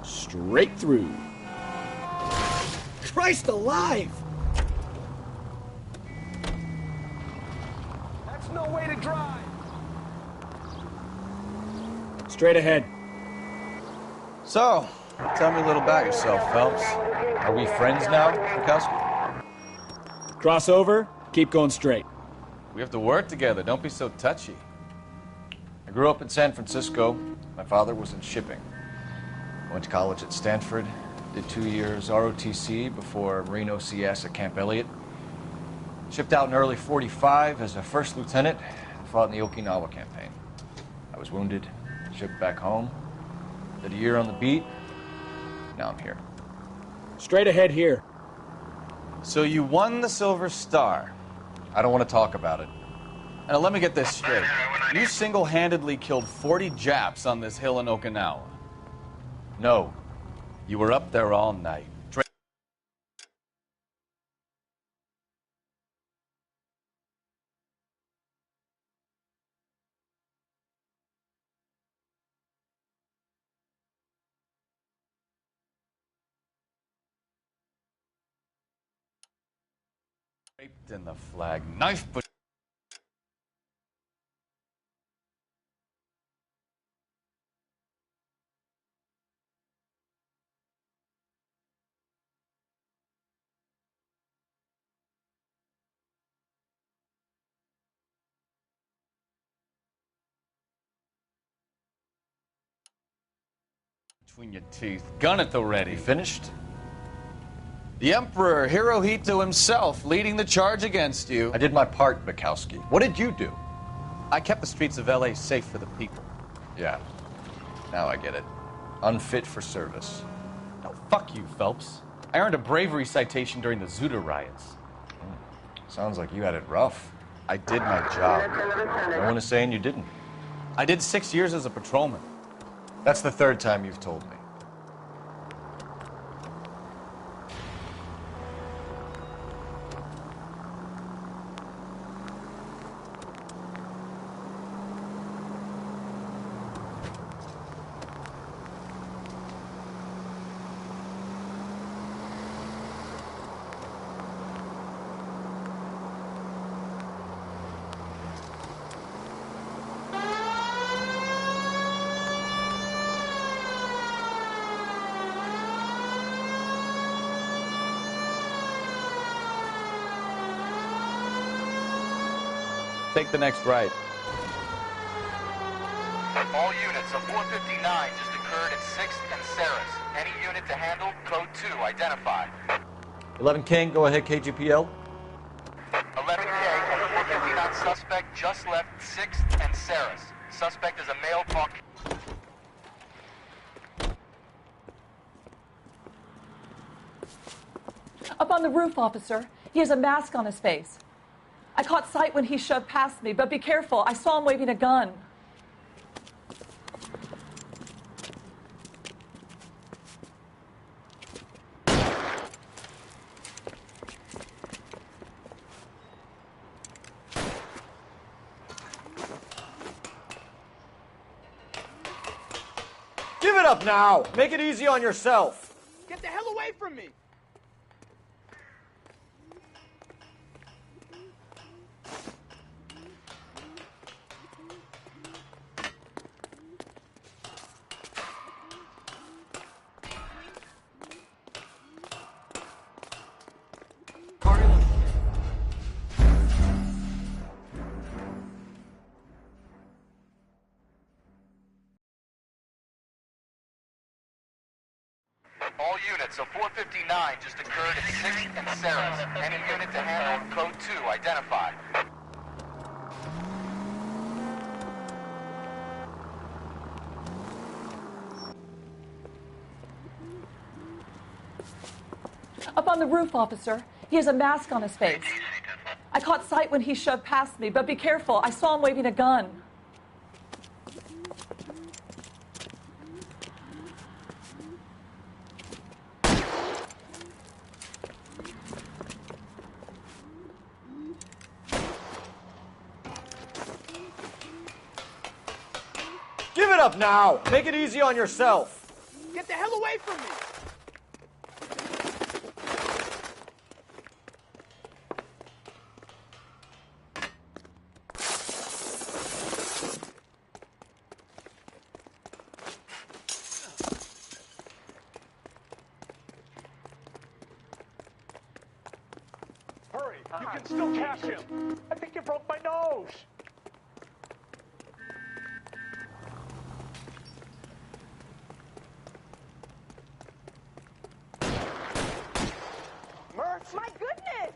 Straight through. Christ alive! That's no way to drive. Straight ahead. So, tell me a little about yourself, Phelps. Are we friends now, Bukowski? Cross over, keep going straight. We have to work together. Don't be so touchy. I grew up in San Francisco. My father was in shipping. I went to college at Stanford, did 2 years ROTC before Marine OCS at Camp Elliott. Shipped out in early '45 as a first lieutenant and fought in the Okinawa campaign. I was wounded, shipped back home, did a year on the beat. Now I'm here. Straight ahead here. So you won the Silver Star. I don't want to talk about it. Now let me get this straight. You single-handedly killed 40 Japs on this hill in Okinawa. No. You were up there all night. Draped in the flag, knife between your teeth. Gun at the ready. Finished? The Emperor Hirohito himself leading the charge against you. I did my part, Bukowski. What did you do? I kept the streets of L.A. safe for the people. Yeah. Now I get it. Unfit for service. No, fuck you, Phelps. I earned a bravery citation during the Zuda riots. Sounds like you had it rough. I did my job. No one is saying you didn't. I did 6 years as a patrolman. That's the third time you've told me. Take the next right. All units of 459 just occurred at 6th and Saris. Any unit to handle, code 2, identified. 11 King, go ahead, KGPL. 11K, a 459 suspect just left 6th and Saris. Suspect is a male park. Up on the roof, officer. He has a mask on his face. I caught sight when he shoved past me, but be careful. I saw him waving a gun. Give it up now! Make it easy on yourself! Get the hell away from me! All units of 459 just occurred at 6th and Saris. Any unit to handle, code 2, identified. Up on the roof, officer. He has a mask on his face. I caught sight when he shoved past me, but be careful. I saw him waving a gun. Give it up now! Make it easy on yourself! Get the hell away from me! Hurry, you can still catch him. I think you broke my nose. Mercy. My goodness!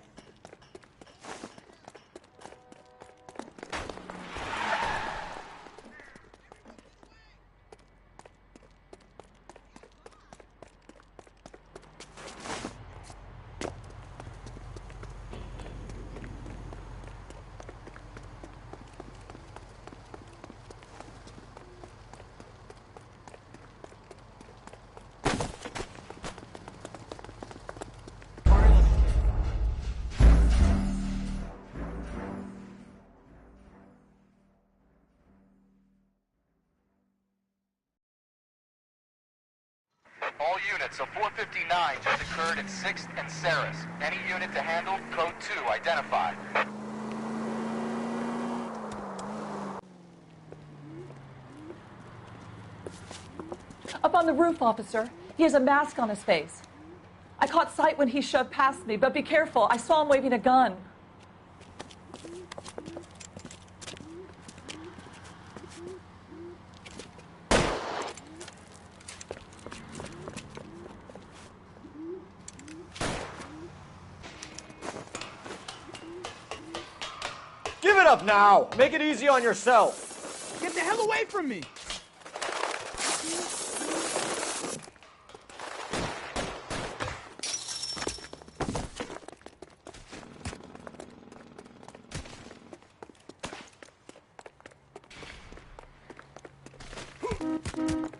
All units, a 459 just occurred at 6th and Saris. Any unit to handle, code 2 identified. Up on the roof, officer. He has a mask on his face. I caught sight when he shoved past me, but be careful. I saw him waving a gun. Give it up now! Make it easy on yourself! Get the hell away from me!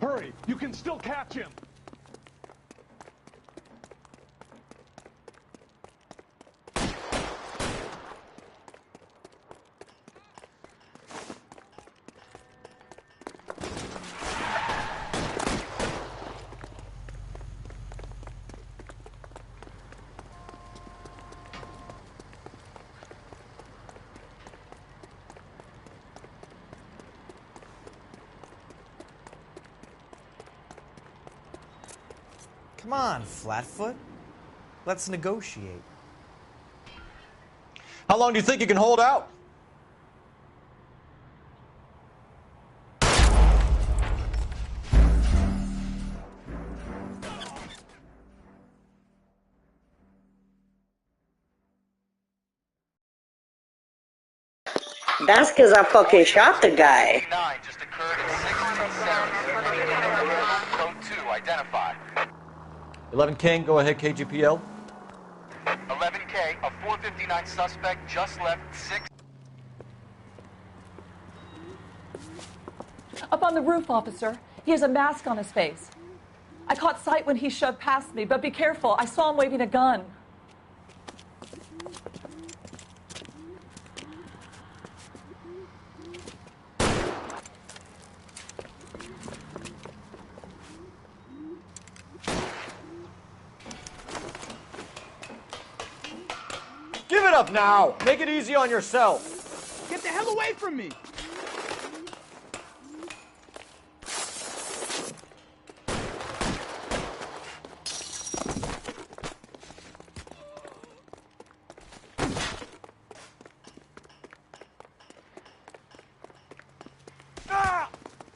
Hurry, you can still catch him. Come on, Flatfoot. Let's negotiate. How long do you think you can hold out? That's because I fucking shot the guy. 9 just occurred at 6th and Saris. Any unit to handle, code 2 identified. 11 King, go ahead, KGPL. 11K, a 459 suspect just left 6th. Up on the roof, officer. He has a mask on his face. I caught sight when he shoved past me, but be careful. I saw him waving a gun. Give it up now! Make it easy on yourself! Get the hell away from me! Ah!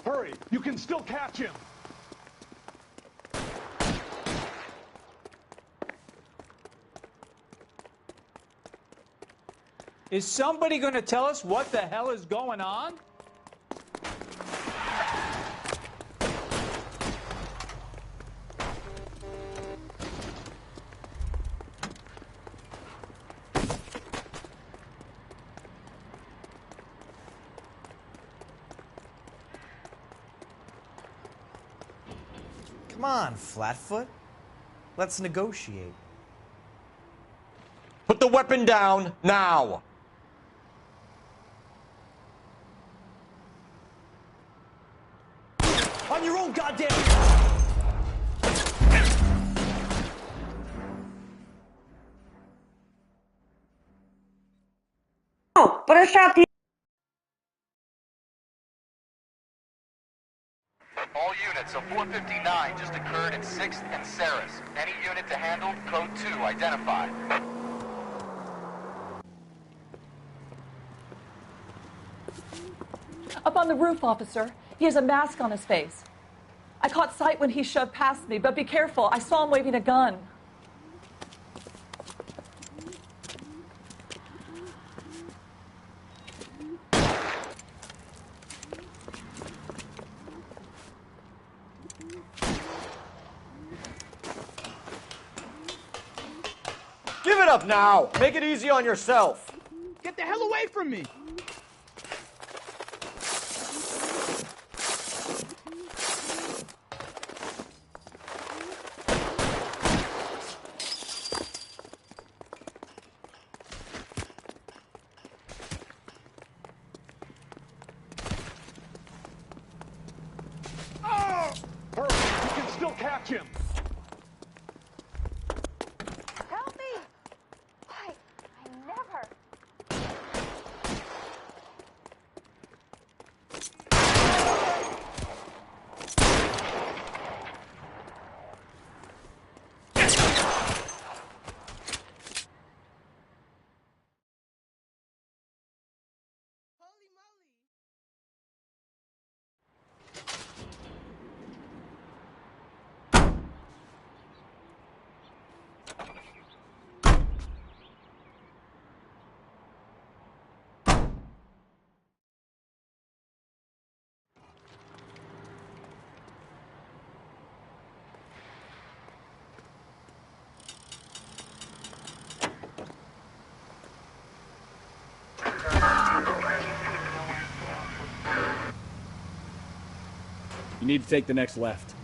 Hurry, you can still catch him. Is somebody going to tell us what the hell is going on? Come on, Flatfoot. Let's negotiate. Put the weapon down now! On your own goddamn... put a shot here. All units, a 459 just occurred at 6th and Saris. Any unit to handle, code 2, identify. Up on the roof, officer. He has a mask on his face. I caught sight when he shoved past me, but be careful. I saw him waving a gun. Give it up now! Make it easy on yourself! Get the hell away from me! Hurry, you can still catch him. Help me! I never. You need to take the next left.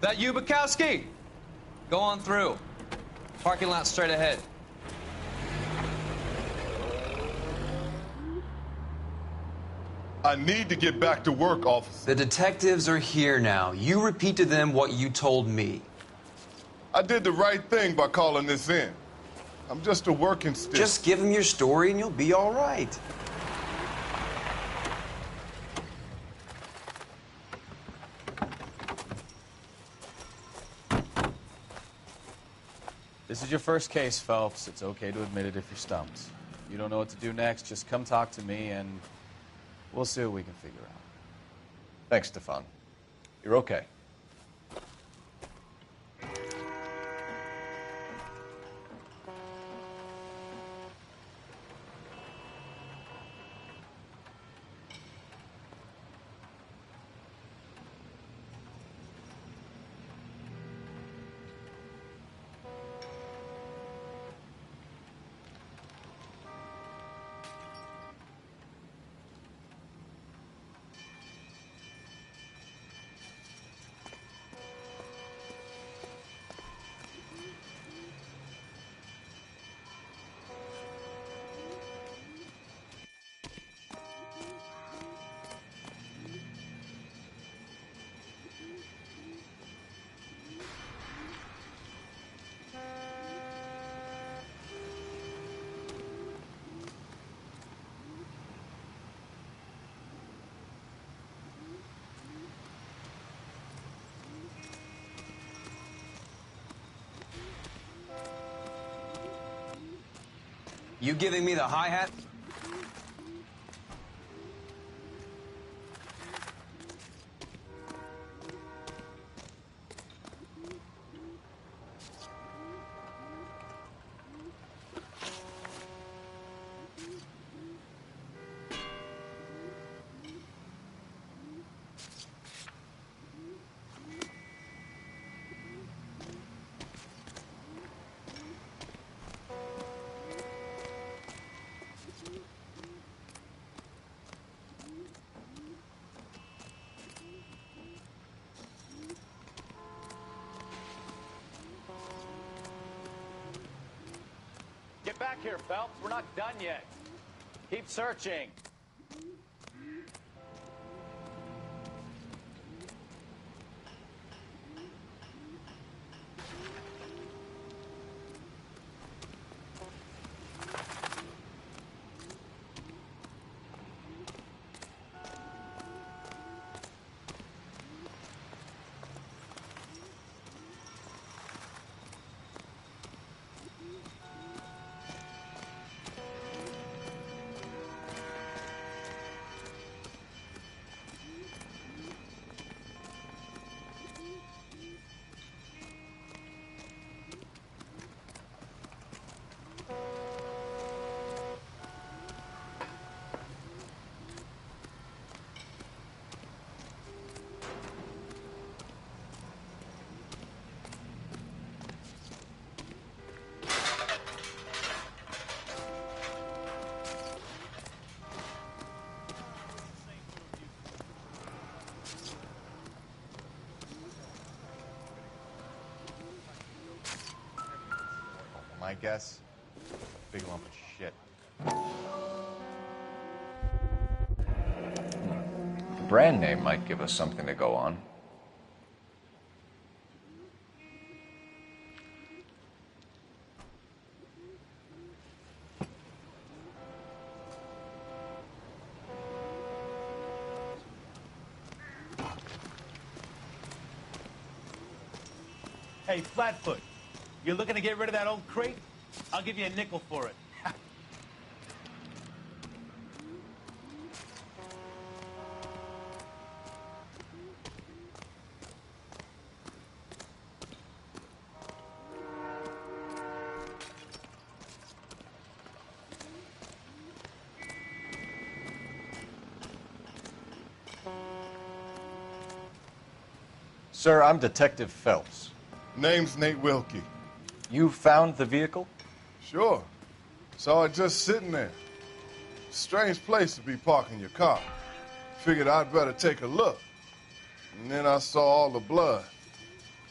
That you, Bukowski? Go on through. Parking lot straight ahead. I need to get back to work, officer. The detectives are here now. You repeat to them what you told me. I did the right thing by calling this in. I'm just a working stick. Just give them your story and you'll be all right. This is your first case, Phelps. It's okay to admit it if you're stumped. You don't know what to do next, just come talk to me and we'll see what we can figure out. Thanks, Stefan. You're okay. You giving me the hi-hat? Get back here, Phelps. We're not done yet. Keep searching. My guess, big lump of shit. The brand name might give us something to go on. Hey, Flatfoot, you're looking to get rid of that old crate? I'll give you a nickel for it. Sir, I'm Detective Phelps. Name's Nate Wilkie. You found the vehicle? Sure. Saw it just sitting there. Strange place to be parking your car. Figured I'd better take a look. And then I saw all the blood.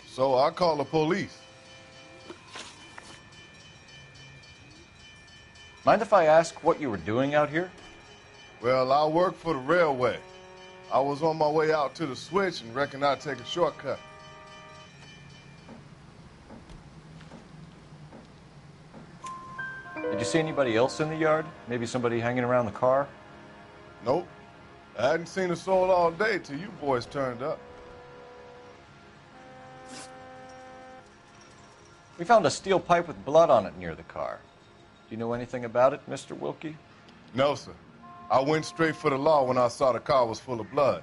So I called the police. Mind if I ask what you were doing out here? Well, I work for the railway. I was on my way out to the switch and reckoned I'd take a shortcut. Did you see anybody else in the yard? Maybe somebody hanging around the car? Nope. I hadn't seen a soul all day till you boys turned up. We found a steel pipe with blood on it near the car. Do you know anything about it, Mr. Wilkie? No, sir. I went straight for the law when I saw the car was full of blood.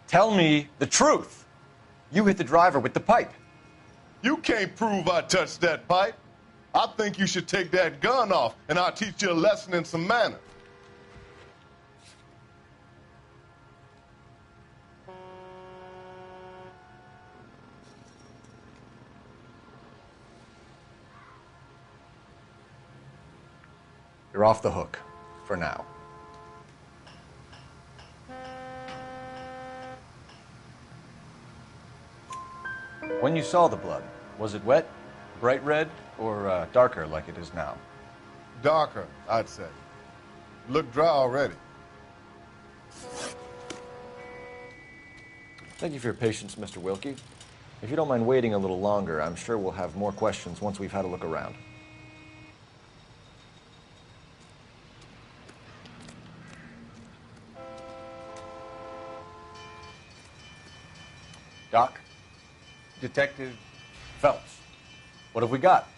Tell me the truth. You hit the driver with the pipe. You can't prove I touched that pipe. I think you should take that gun off, and I'll teach you a lesson in some manners. You're off the hook, for now. When you saw the blood, was it wet, bright red, or darker like it is now? Darker, I'd say. Look dry already. Thank you for your patience, Mr. Wilkie. If you don't mind waiting a little longer, I'm sure we'll have more questions once we've had a look around. Doc? Detective Phelps. What have we got?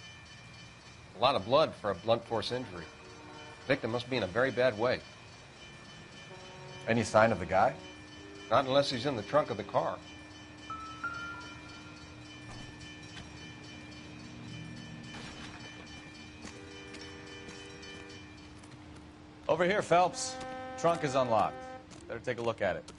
A lot of blood for a blunt force injury. Victim must be in a very bad way. Any sign of the guy? Not unless he's in the trunk of the car. Over here, Phelps. Trunk is unlocked. Better take a look at it.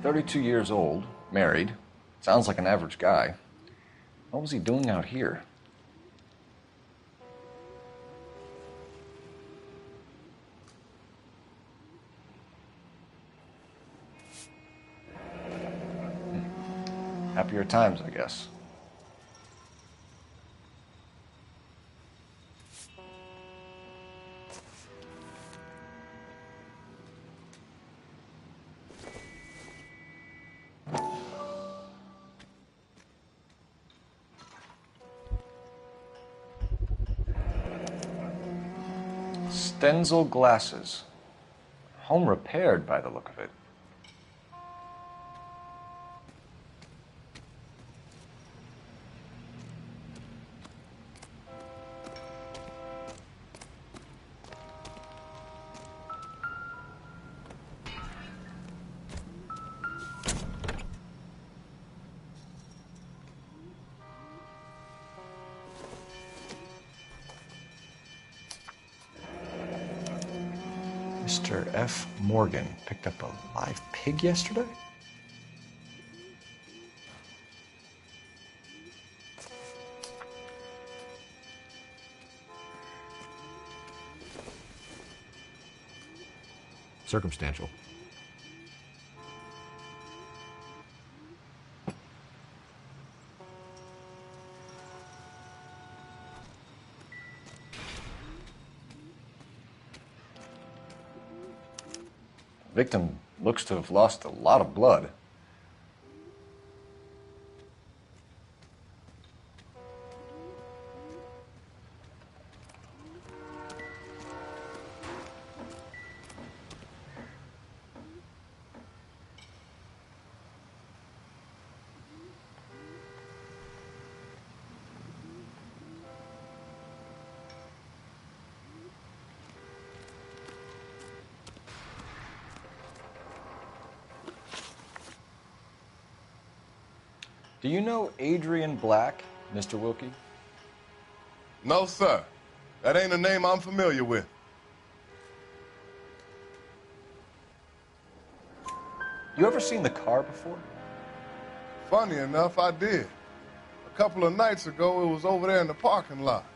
32 years old, married. Sounds like an average guy. What was he doing out here? Happier times, I guess. Stenzel glasses. Home repaired by the look of it. Mr. F. Morgan picked up a live pig yesterday? Circumstantial. Victim looks to have lost a lot of blood. Do you know Adrian Black, Mr. Wilkie? No, sir. That ain't a name I'm familiar with. You ever seen the car before? Funny enough, I did. A couple of nights ago, it was over there in the parking lot.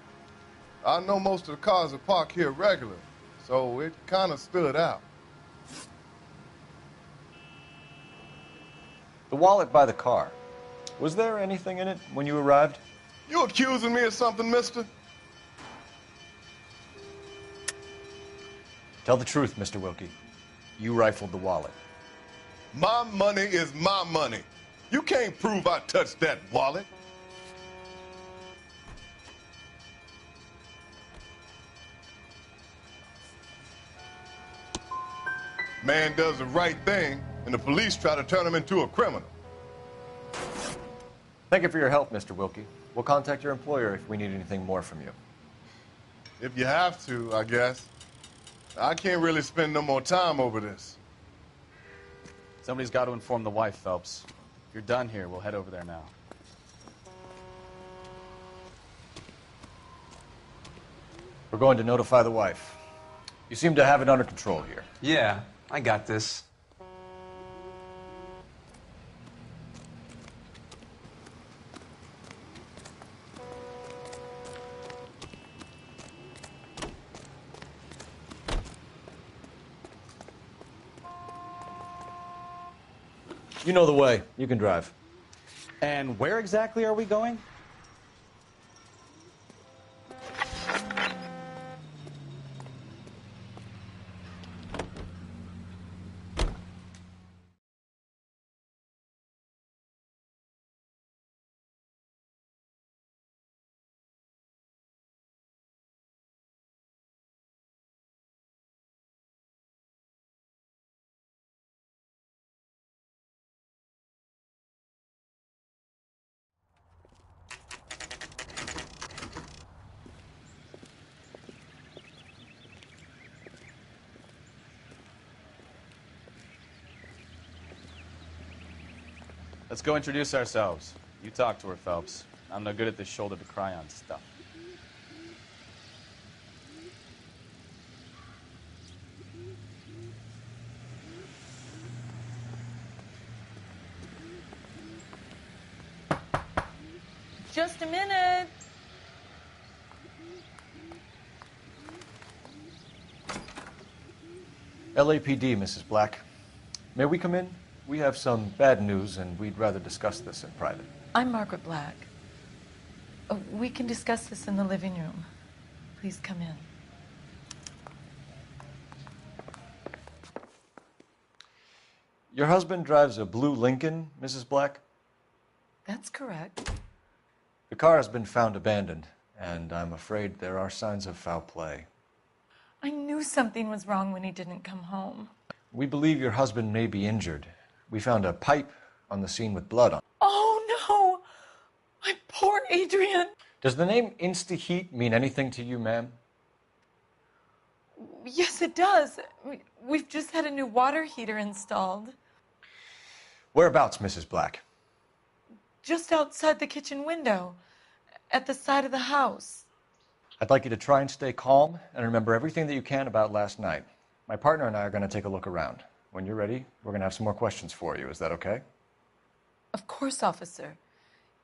I know most of the cars are parked here regularly, so it kind of stood out. The wallet by the car. Was there anything in it when you arrived? You accusing me of something, mister? Tell the truth, Mr. Wilkie. You rifled the wallet. My money is my money. You can't prove I touched that wallet. Man does the right thing, and the police try to turn him into a criminal. Thank you for your help, Mr. Wilkie. We'll contact your employer if we need anything more from you. If you have to, I guess. I can't really spend no more time over this. Somebody's got to inform the wife, Phelps. If you're done here, we'll head over there now. We're going to notify the wife. You seem to have it under control here. Yeah, I got this. You know the way. You can drive. And where exactly are we going? Let's go introduce ourselves. You talk to her, Phelps. I'm no good at this shoulder to cry on stuff. Just a minute. LAPD, Mrs. Black. May we come in? We have some bad news, and we'd rather discuss this in private. I'm Margaret Black. We can discuss this in the living room. Please come in. Your husband drives a blue Lincoln, Mrs. Black? That's correct. The car has been found abandoned, and I'm afraid there are signs of foul play. I knew something was wrong when he didn't come home. We believe your husband may be injured. We found a pipe on the scene with blood on it. Oh, no! My poor Adrian! Does the name Insta-Heat mean anything to you, ma'am? Yes, it does. We've just had a new water heater installed. Whereabouts, Mrs. Black? Just outside the kitchen window, at the side of the house. I'd like you to try and stay calm and remember everything that you can about last night. My partner and I are going to take a look around. When you're ready, we're going to have some more questions for you. Is that okay? Of course, officer.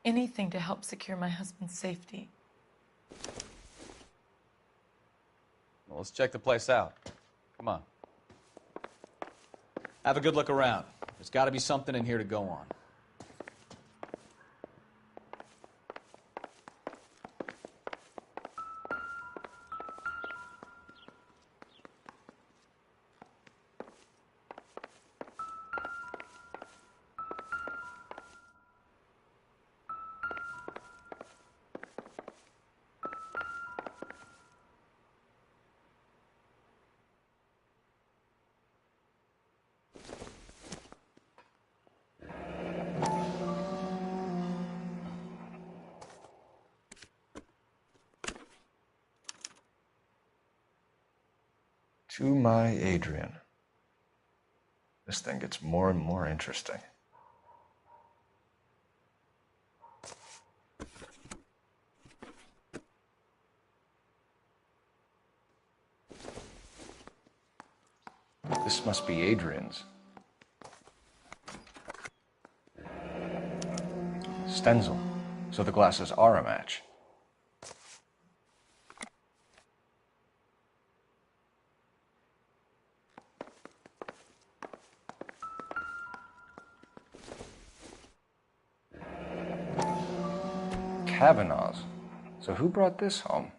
Anything to help secure my husband's safety. Well, let's check the place out. Come on. Have a good look around. There's got to be something in here to go on. To my Adrian. This thing gets more and more interesting. This must be Adrian's. Stenzel. So the glasses are a match. Kavanaugh's. So who brought this home?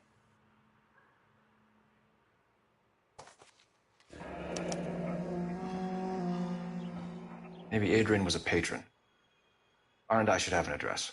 Maybe Adrian was a patron. R&I should have an address.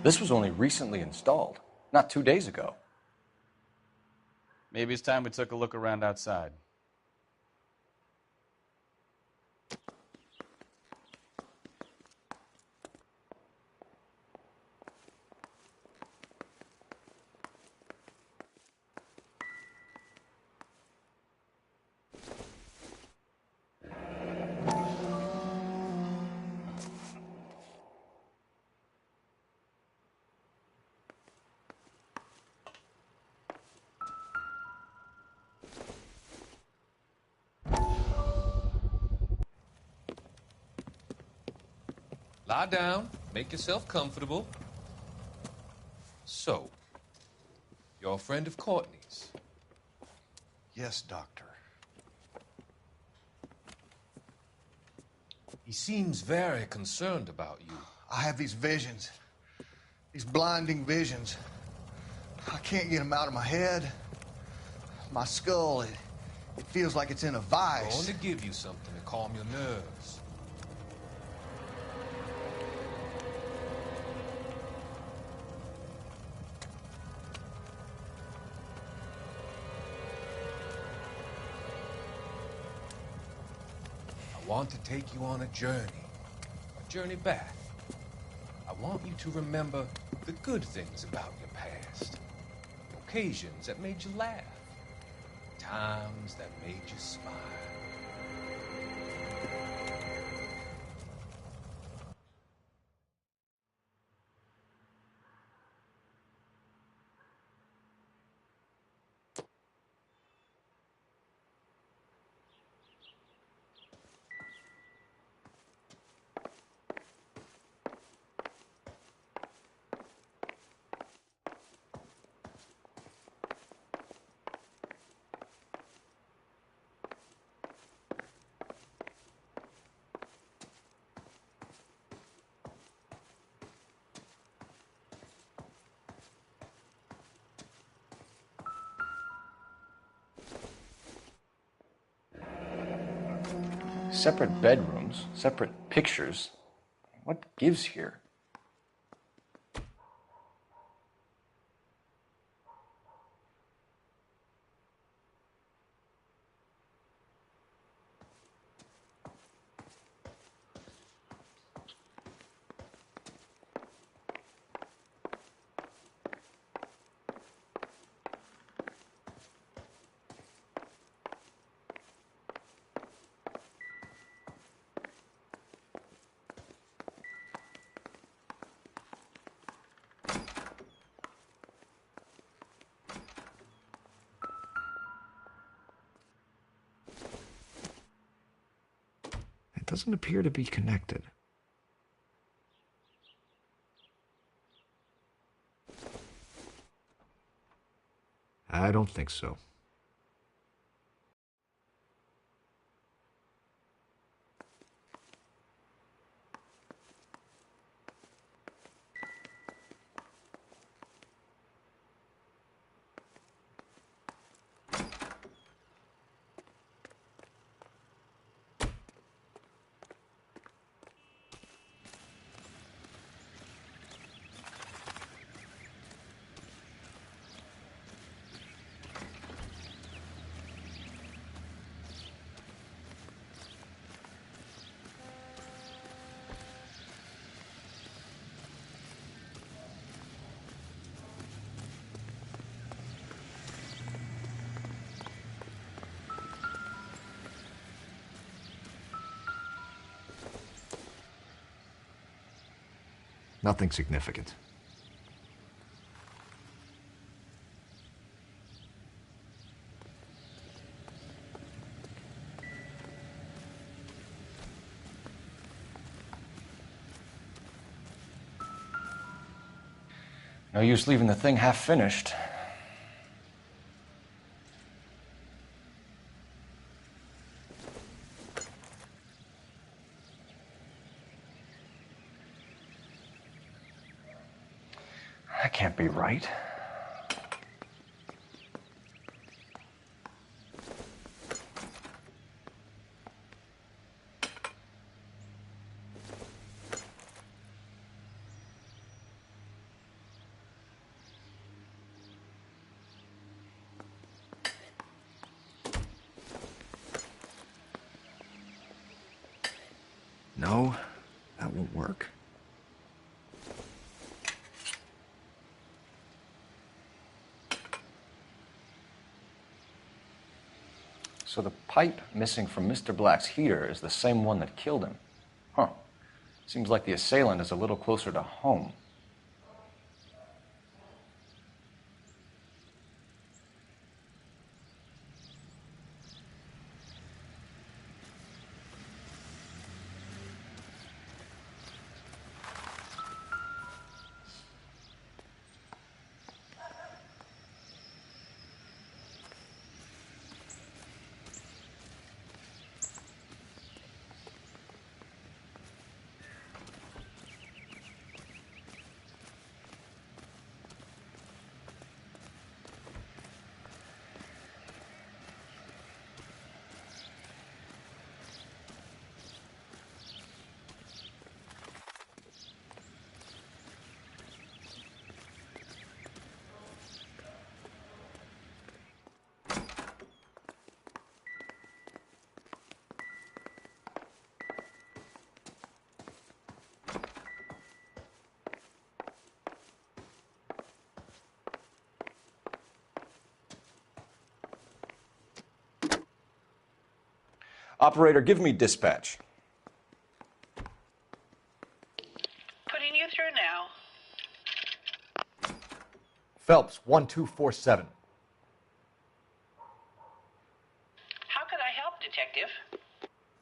This was only recently installed, not 2 days ago. Maybe it's time we took a look around outside. Lie down. Make yourself comfortable. So, you're a friend of Courtney's? Yes, Doctor. He seems very concerned about you. I have these visions. These blinding visions. I can't get them out of my head. My skull, it feels like it's in a I vice. want to give you something to calm your nerves. I want to take you on a journey back. I want you to remember the good things about your past, occasions that made you laugh, times that made you smile. Separate bedrooms, separate pictures. What gives here? It doesn't appear to be connected. I don't think so. Nothing significant. No use leaving the thing half finished. That can't be right. No, that won't work. So the pipe missing from Mr. Black's heater is the same one that killed him. Huh. Seems like the assailant is a little closer to home. Operator, give me dispatch. Putting you through now. Phelps, 1247. How could I help, Detective?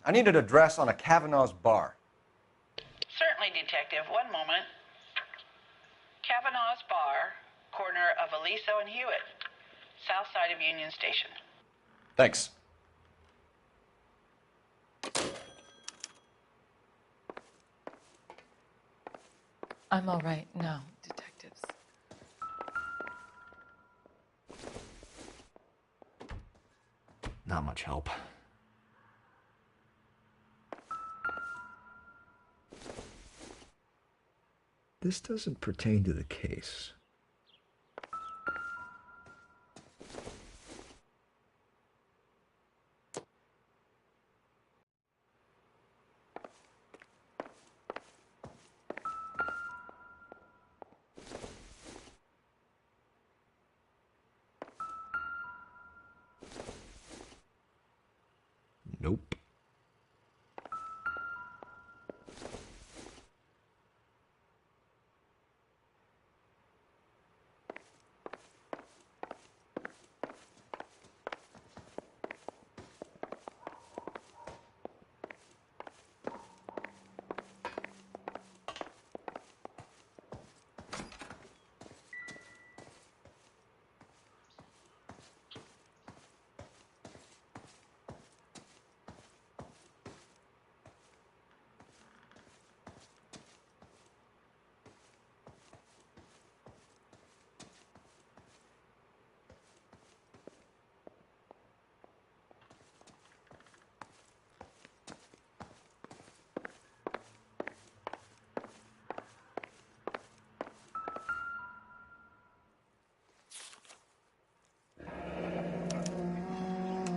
I need an address on a Kavanaugh's bar. Certainly, Detective. One moment. Kavanaugh's Bar, corner of Aliso and Hewitt, south side of Union Station. Thanks. I'm all right now, detectives. Not much help. This doesn't pertain to the case. Nope.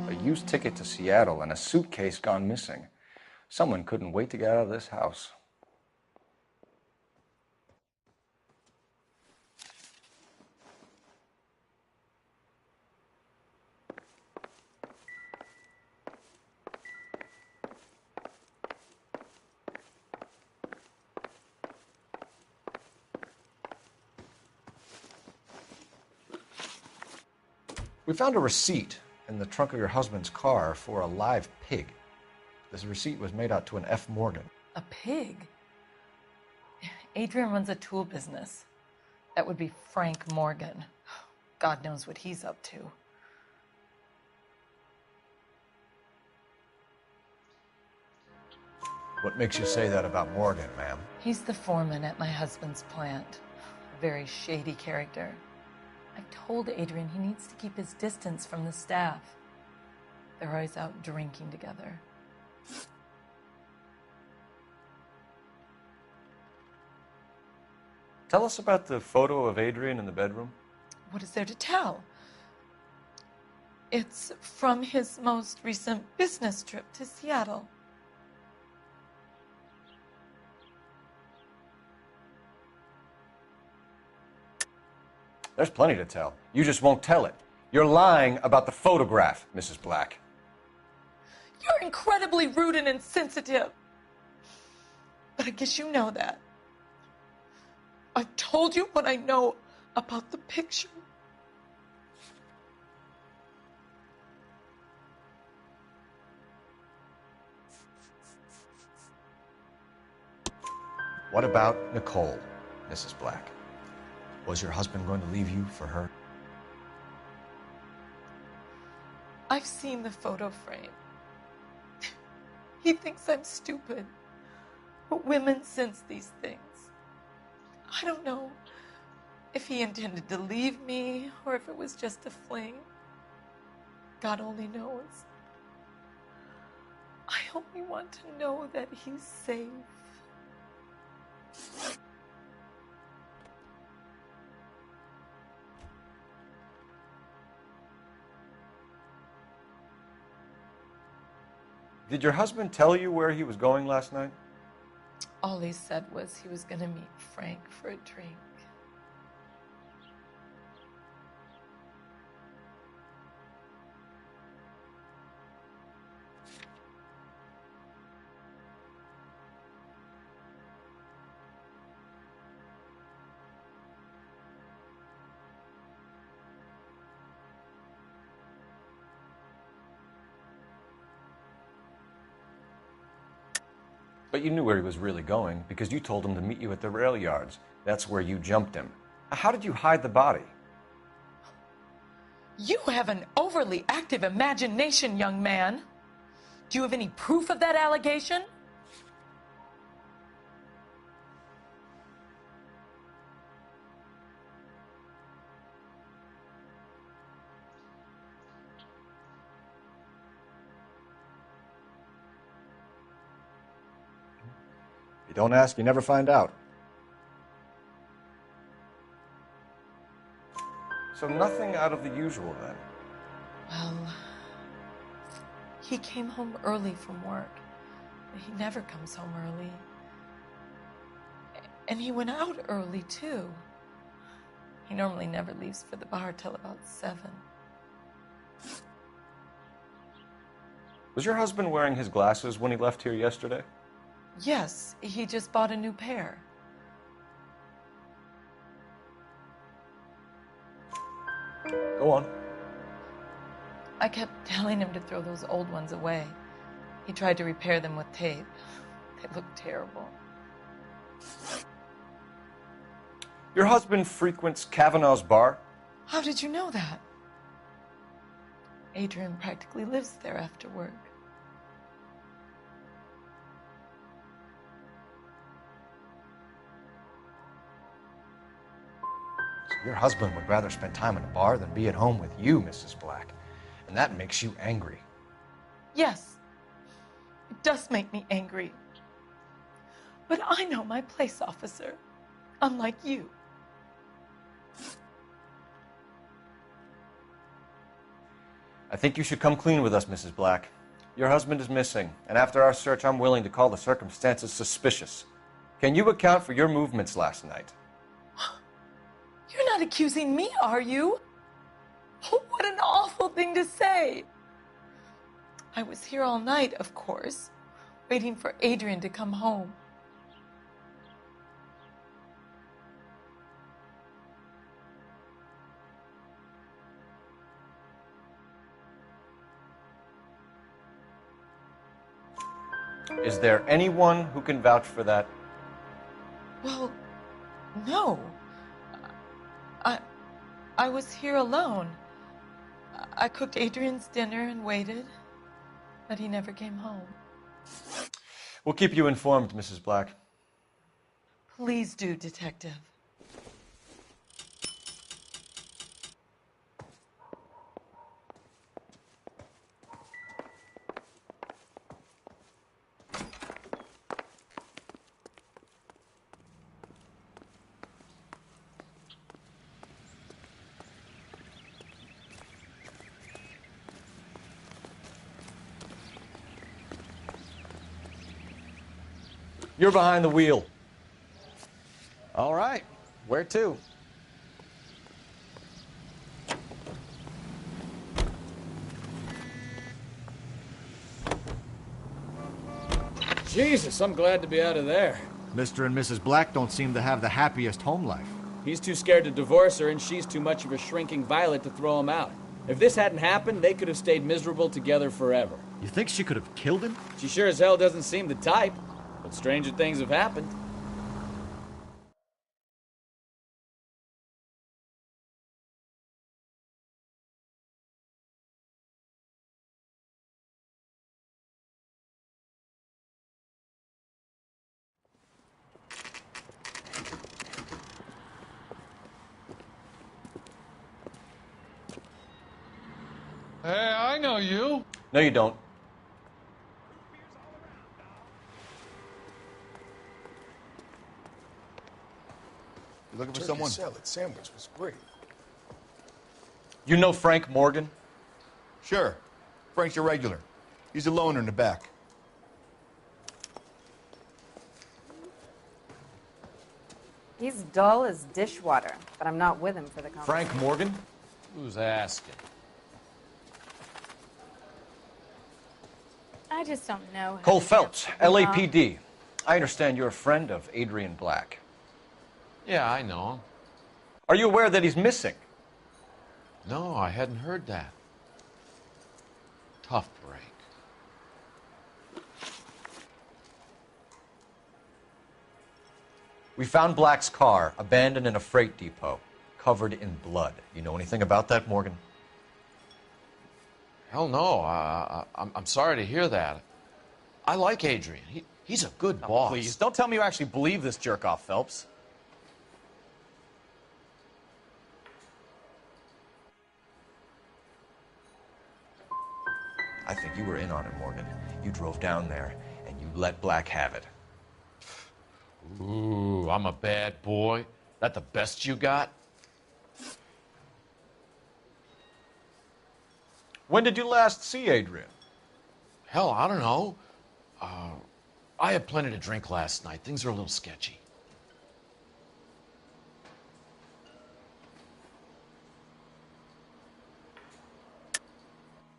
A used ticket to Seattle and a suitcase gone missing. Someone couldn't wait to get out of this house. We found a receipt in the trunk of your husband's car for a live pig. This receipt was made out to an F. Morgan. A pig? Adrian runs a tool business. That would be Frank Morgan. God knows what he's up to. What makes you say that about Morgan, ma'am? He's the foreman at my husband's plant. A very shady character. I've told Adrian he needs to keep his distance from the staff. They're always out drinking together. Tell us about the photo of Adrian in the bedroom. What is there to tell? It's from his most recent business trip to Seattle. There's plenty to tell. You just won't tell it. You're lying about the photograph, Mrs. Black. You're incredibly rude and insensitive. But I guess you know that. I've told you what I know about the picture. What about Nicole, Mrs. Black? Was your husband going to leave you for her? I've seen the photo frame. He thinks I'm stupid. But women sense these things. I don't know if he intended to leave me or if it was just a fling. God only knows. I only want to know that he's safe. Did your husband tell you where he was going last night? All he said was he was going to meet Frank for a drink. But you knew where he was really going because you told him to meet you at the rail yards. That's where you jumped him. How did you hide the body? You have an overly active imagination, young man. Do you have any proof of that allegation? You don't ask, you never find out. So nothing out of the usual then? Well, he came home early from work. He never comes home early. And he went out early, too. He normally never leaves for the bar till about 7. Was your husband wearing his glasses when he left here yesterday? Yes, he just bought a new pair. Go on. I kept telling him to throw those old ones away. He tried to repair them with tape. They look terrible. Your husband frequents Kavanaugh's bar? How did you know that? Adrian practically lives there after work. So your husband would rather spend time in a bar than be at home with you, Mrs. Black. And that makes you angry. Yes, it does make me angry. But I know my place, officer, unlike you. I think you should come clean with us, Mrs. Black. Your husband is missing, and after our search, I'm willing to call the circumstances suspicious. Can you account for your movements last night? You're not accusing me, are you? Oh, what an awful thing to say. I was here all night, of course, waiting for Adrian to come home. Is there anyone who can vouch for that? Well, no. I was here alone. I cooked Adrian's dinner and waited, but he never came home. We'll keep you informed, Mrs. Black. Please do, Detective. You're behind the wheel. All right. Where to? Jesus, I'm glad to be out of there. Mr. and Mrs. Black don't seem to have the happiest home life. He's too scared to divorce her, and she's too much of a shrinking violet to throw him out. If this hadn't happened, they could have stayed miserable together forever. You think she could have killed him? She sure as hell doesn't seem the type, but stranger things have happened. Hey, I know you. No, you don't. You looking for Turkey someone? salad sandwich was great. You know Frank Morgan? Sure. Frank's a regular. He's a loner in the back. He's dull as dishwater, but I'm not with him for the conversation. Frank Morgan? Who's asking? I just don't know. how Cole to Phelps, get- LAPD. I understand you're a friend of Adrian Black. Yeah, I know him. Are you aware that he's missing? No, I hadn't heard that. Tough break. We found Black's car, abandoned in a freight depot, covered in blood. You know anything about that, Morgan? Hell no. I'm sorry to hear that. I like Adrian. He's a good boss. Please, don't tell me you actually believe this jerk-off, Phelps. I think you were in on it, Morgan. You drove down there, and you let Black have it. Ooh, I'm a bad boy. That the best you got? When did you last see Adrian? Hell, I don't know. I had plenty to drink last night. Things are a little sketchy.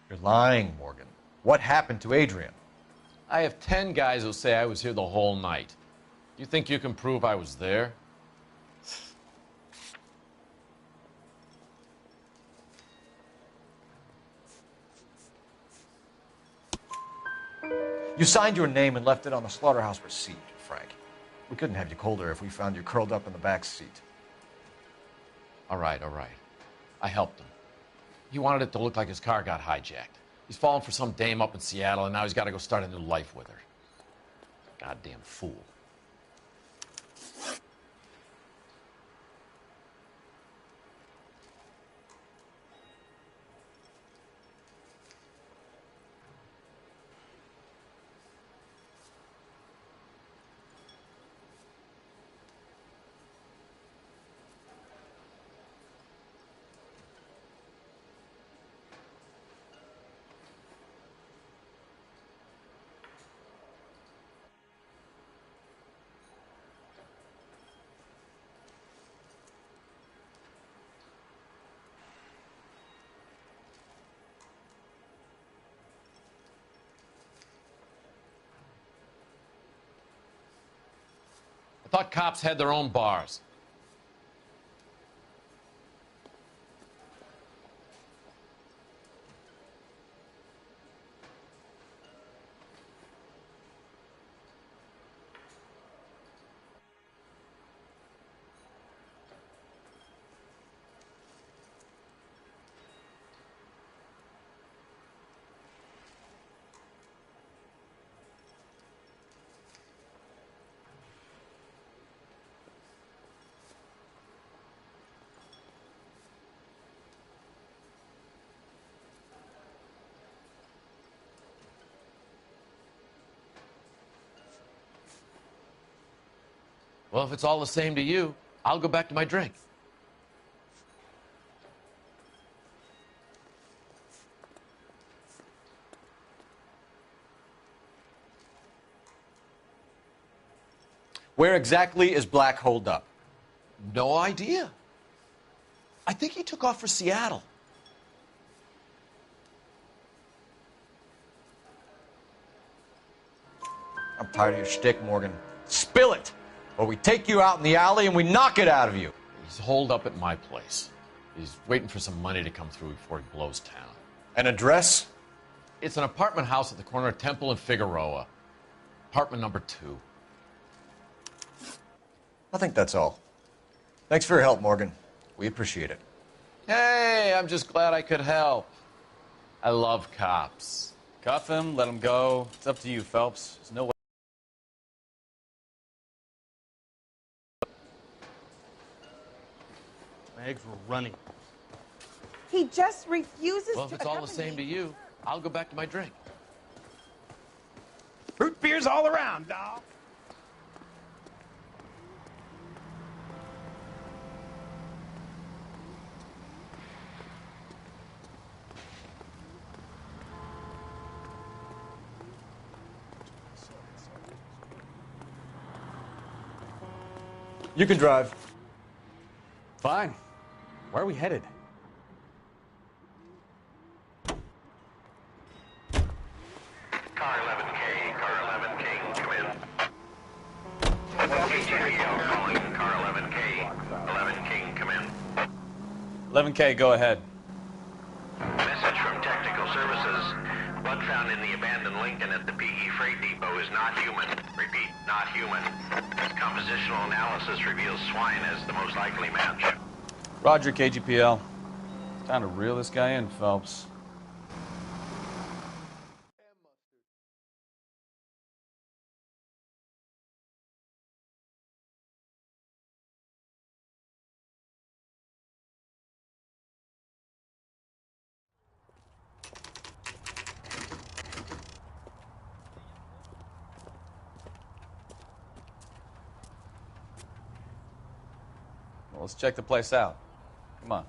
You're lying, Morgan. What happened to Adrian? I have 10 guys who say I was here the whole night. You think you can prove I was there? You signed your name and left it on the slaughterhouse receipt, Frank. We couldn't have you colder if we found you curled up in the back seat. All right, all right. I helped him. He wanted it to look like his car got hijacked. He's fallen for some dame up in Seattle, and now he's got to go start a new life with her. Goddamn fool. I thought cops had their own bars. Well, if it's all the same to you, I'll go back to my drink. Where exactly is Black holed up? No idea. I think he took off for Seattle. I'm tired of your shtick, Morgan. Spill it! Or we take you out in the alley and we knock it out of you. He's holed up at my place. He's waiting for some money to come through before he blows town. An address? It's an apartment house at the corner of Temple and Figueroa. Apartment number 2. I think that's all. Thanks for your help, Morgan. We appreciate it. Hey, I'm just glad I could help. I love cops. Cuff him, let him go. It's up to you, Phelps. There's no way. My eggs were running. He just refuses Well, if to it's all the accompany same to you, I'll go back to my drink. Root beers all around, dog. You can drive. Fine. Where are we headed? Car 11K, car 11K, come in. KGPL calling car 11K, 11K, come in. 11K, go ahead. Message from Technical Services. Blood found in the abandoned Lincoln at the PE Freight Depot is not human. Repeat, not human. Compositional analysis reveals swine as the most likely match. Roger, KGPL. Time to reel this guy in, Phelps. Well, let's check the place out. Come on.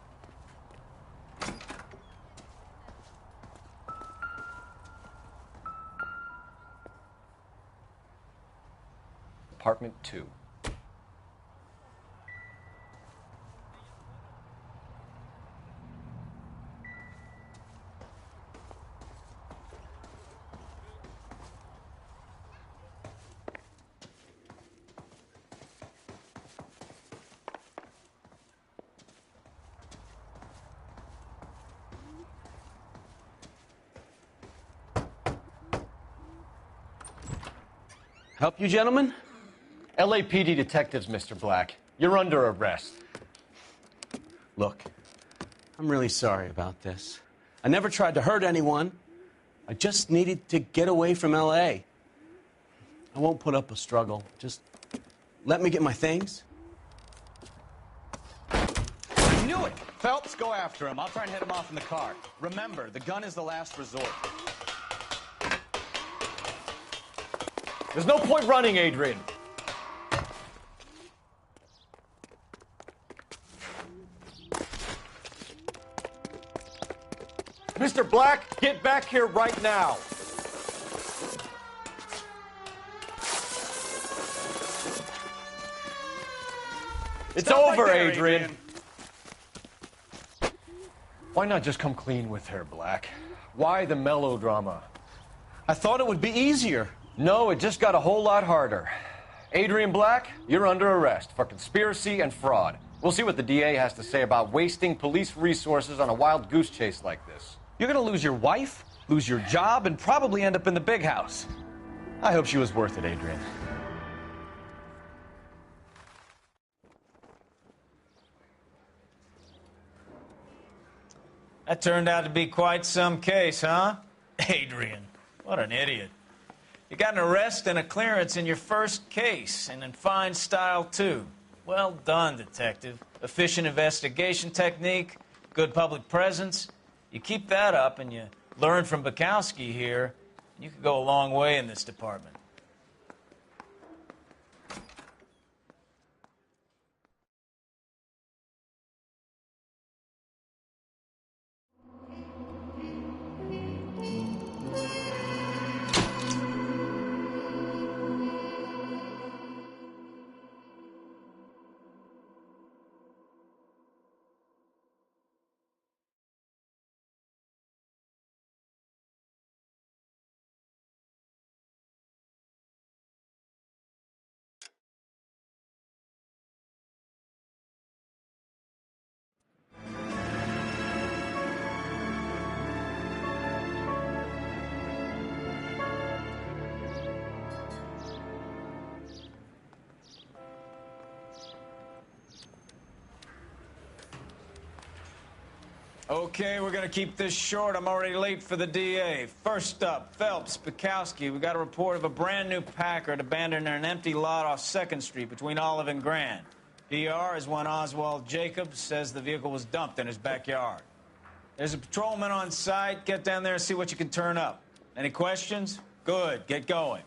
Apartment 2. Help you, gentlemen? LAPD detectives, Mr. Black. You're under arrest. Look, I'm really sorry about this. I never tried to hurt anyone. I just needed to get away from L.A. I won't put up a struggle. Just let me get my things. I knew it! Phelps, go after him. I'll try and head him off in the car. Remember, the gun is the last resort. There's no point running, Adrian. Mr. Black, get back here right now. It's Stop over, right there, Adrian. Why not just come clean with her, Black? Why the melodrama? I thought it would be easier. No, it just got a whole lot harder. Adrian Black, you're under arrest for conspiracy and fraud. We'll see what the DA has to say about wasting police resources on a wild goose chase like this. You're gonna lose your wife, lose your job, and probably end up in the big house. I hope she was worth it, Adrian. That turned out to be quite some case, huh? Adrian, what an idiot. You got an arrest and a clearance in your first case, and in fine style, too. Well done, detective. Efficient investigation technique, good public presence. You keep that up and you learn from Bukowski here, you could go a long way in this department. Okay, we're gonna keep this short. I'm already late for the DA. First up, Phelps, Bukowski. We got a report of a brand new Packard abandoned in an empty lot off 2nd Street between Olive and Grand. PR is one Oswald Jacobs says the vehicle was dumped in his backyard. There's a patrolman on site. Get down there and see what you can turn up. Any questions? Good, get going.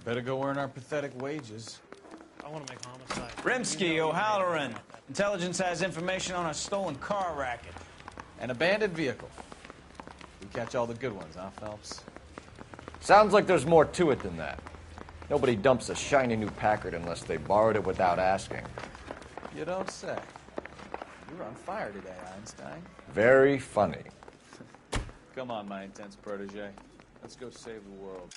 Better go earn our pathetic wages. I want to make homicide. Rimsky, O'Halloran. Intelligence has information on a stolen car racket. An abandoned vehicle. We catch all the good ones, huh, Phelps? Sounds like there's more to it than that. Nobody dumps a shiny new Packard unless they borrowed it without asking. You don't say. You're on fire today, Einstein. Very funny. Come on, my intense protege. Let's go save the world.